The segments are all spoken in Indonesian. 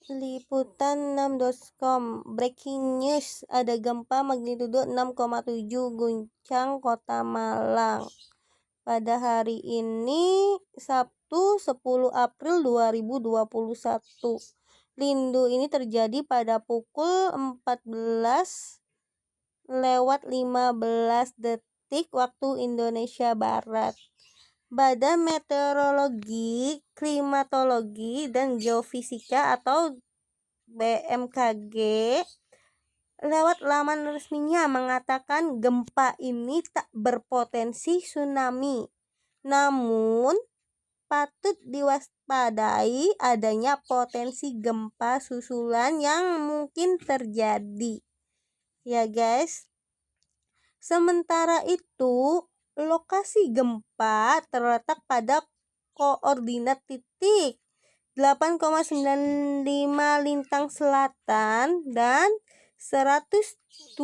Liputan6.com, breaking news, ada gempa magnitudo 6,7 guncang Kota Malang. Pada hari ini, Sabtu 10 April 2021. Lindu ini terjadi pada pukul 14:15 waktu Indonesia Barat. Badan Meteorologi, Klimatologi, dan Geofisika atau BMKG lewat laman resminya mengatakan gempa ini tak berpotensi tsunami. Namun, patut diwaspadai adanya potensi gempa susulan yang mungkin terjadi. Ya guys. Sementara itu, lokasi gempa terletak pada koordinat titik 8,95 lintang selatan dan 112,48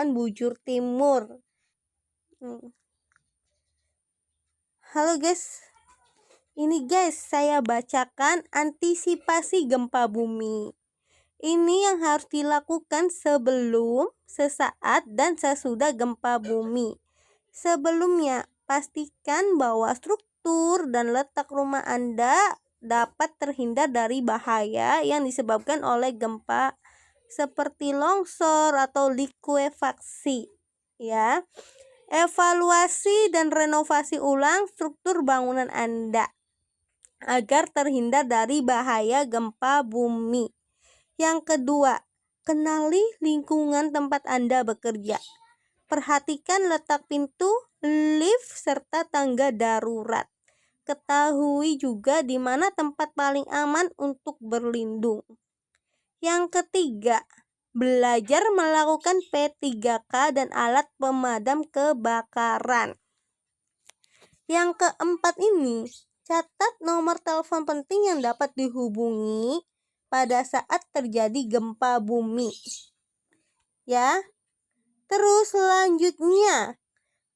bujur timur. Halo guys, ini guys saya bacakan antisipasi gempa bumi. Ini yang harus dilakukan sebelum, sesaat, dan sesudah gempa bumi. Sebelumnya, pastikan bahwa struktur dan letak rumah Anda dapat terhindar dari bahaya yang disebabkan oleh gempa seperti longsor atau likuifaksi. Ya. Evaluasi dan renovasi ulang struktur bangunan Anda agar terhindar dari bahaya gempa bumi. Yang kedua, kenali lingkungan tempat Anda bekerja. Perhatikan letak pintu, lift, serta tangga darurat. Ketahui juga di mana tempat paling aman untuk berlindung. Yang ketiga, belajar melakukan P3K dan alat pemadam kebakaran. Yang keempat ini, catat nomor telepon penting yang dapat dihubungi pada saat terjadi gempa bumi. Ya. Terus selanjutnya,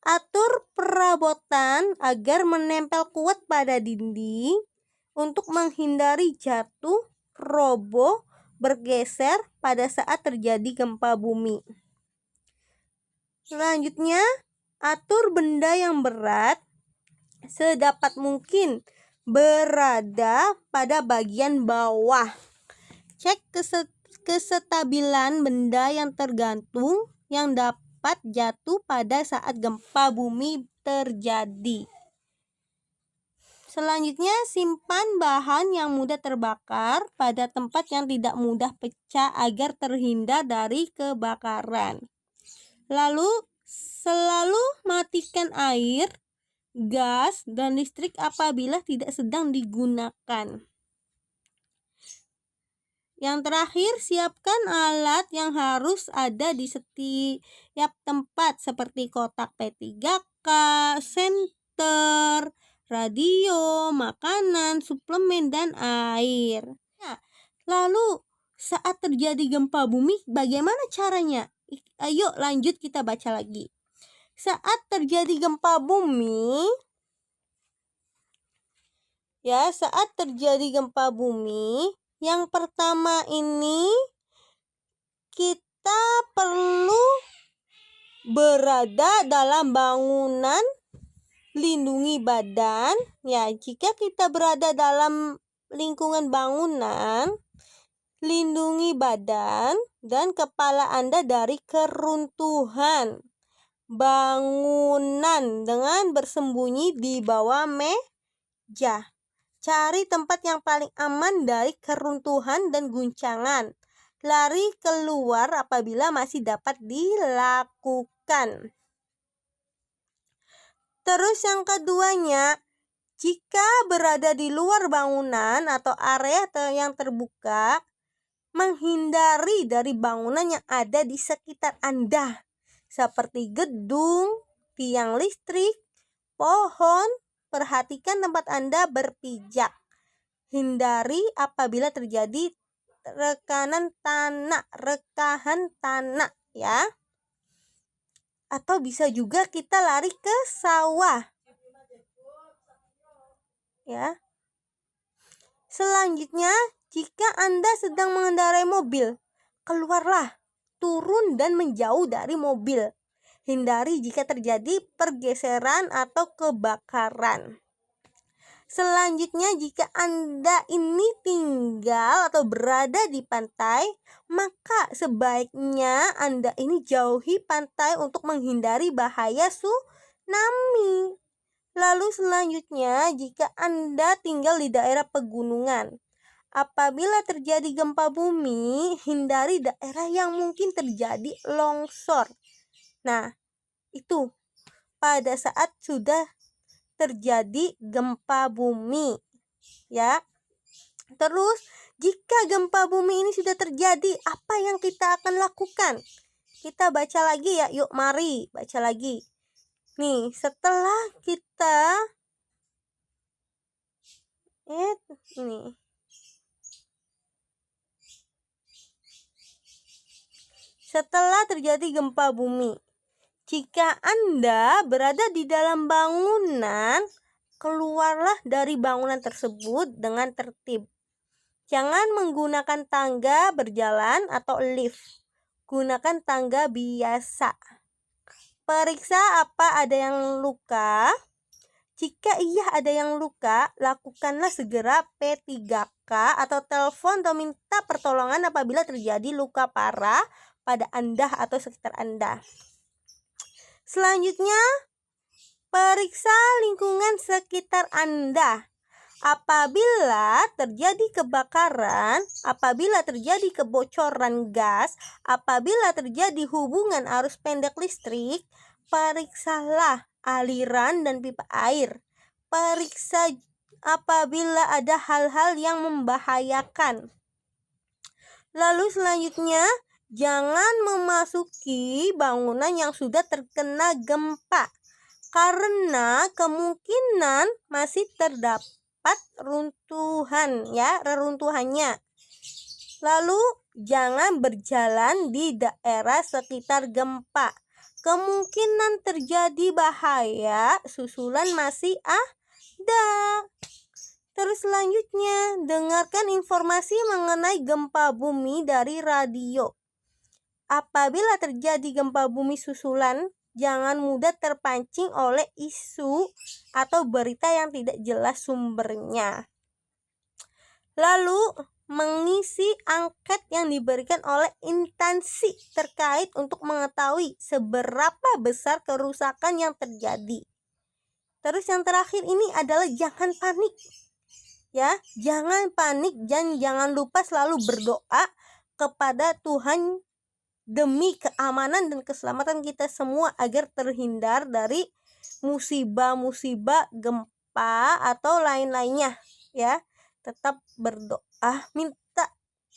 atur perabotan agar menempel kuat pada dinding untuk menghindari jatuh, roboh, bergeser pada saat terjadi gempa bumi. Selanjutnya, atur benda yang berat sedapat mungkin berada pada bagian bawah. Cek kesetabilan benda yang tergantung yang dapat jatuh pada saat gempa bumi terjadi. Selanjutnya, simpan bahan yang mudah terbakar pada tempat yang tidak mudah pecah agar terhindar dari kebakaran. Lalu, selalu matikan air, gas, dan listrik apabila tidak sedang digunakan. Yang terakhir, siapkan alat yang harus ada di setiap tempat seperti kotak P3K, senter, radio, makanan, suplemen, dan air. Nah, lalu saat terjadi gempa bumi, bagaimana caranya? Ayo lanjut kita baca lagi. Saat terjadi gempa bumi, yang pertama ini kita perlu berada dalam bangunan, lindungi badan. Ya, jika kita berada dalam lingkungan bangunan, lindungi badan dan kepala Anda dari keruntuhan bangunan dengan bersembunyi di bawah meja. Cari tempat yang paling aman dari keruntuhan dan guncangan. Lari keluar apabila masih dapat dilakukan. Terus yang keduanya, jika berada di luar bangunan atau area yang terbuka, menghindari dari bangunan yang ada di sekitar Anda, seperti gedung, tiang listrik, pohon. Perhatikan tempat Anda berpijak. Hindari apabila terjadi rekahan tanah, ya. Atau bisa juga kita lari ke sawah. Ya. Selanjutnya, jika Anda sedang mengendarai mobil, keluarlah, turun dan menjauh dari mobil. Hindari jika terjadi pergeseran atau kebakaran. Selanjutnya, jika Anda ini tinggal atau berada di pantai, maka sebaiknya Anda ini jauhi pantai untuk menghindari bahaya tsunami. Lalu selanjutnya, jika Anda tinggal di daerah pegunungan, apabila terjadi gempa bumi, hindari daerah yang mungkin terjadi longsor. Nah, itu pada saat sudah terjadi gempa bumi, ya. Terus, jika gempa bumi ini sudah terjadi, apa yang kita akan lakukan? Kita baca lagi ya, yuk mari baca lagi. Nih, setelah kita ini setelah terjadi gempa bumi, jika Anda berada di dalam bangunan, keluarlah dari bangunan tersebut dengan tertib. Jangan menggunakan tangga berjalan atau lift. Gunakan tangga biasa. Periksa apa ada yang luka. Jika iya ada yang luka, lakukanlah segera P3K atau telepon atau minta pertolongan apabila terjadi luka parah pada Anda atau sekitar Anda. Selanjutnya, periksa lingkungan sekitar Anda. Apabila terjadi kebakaran, apabila terjadi kebocoran gas, apabila terjadi hubungan arus pendek listrik, periksalah aliran dan pipa air. Periksa apabila ada hal-hal yang membahayakan. Lalu selanjutnya, jangan memasuki bangunan yang sudah terkena gempa, karena kemungkinan masih terdapat reruntuhannya. Lalu jangan berjalan di daerah sekitar gempa. Kemungkinan terjadi bahaya susulan masih ada. Terus selanjutnya, dengarkan informasi mengenai gempa bumi dari radio. Apabila terjadi gempa bumi susulan, jangan mudah terpancing oleh isu atau berita yang tidak jelas sumbernya. Lalu, mengisi angket yang diberikan oleh instansi terkait untuk mengetahui seberapa besar kerusakan yang terjadi. Terus yang terakhir ini adalah jangan panik. Ya, jangan panik dan jangan lupa selalu berdoa kepada Tuhan demi keamanan dan keselamatan kita semua agar terhindar dari musibah-musibah gempa atau lain-lainnya, ya. Tetap berdoa, minta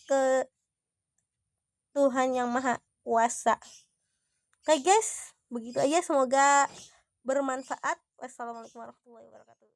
ke Tuhan yang Maha Kuasa. Oke guys, begitu aja, semoga bermanfaat. Wassalamualaikum warahmatullahi wabarakatuh.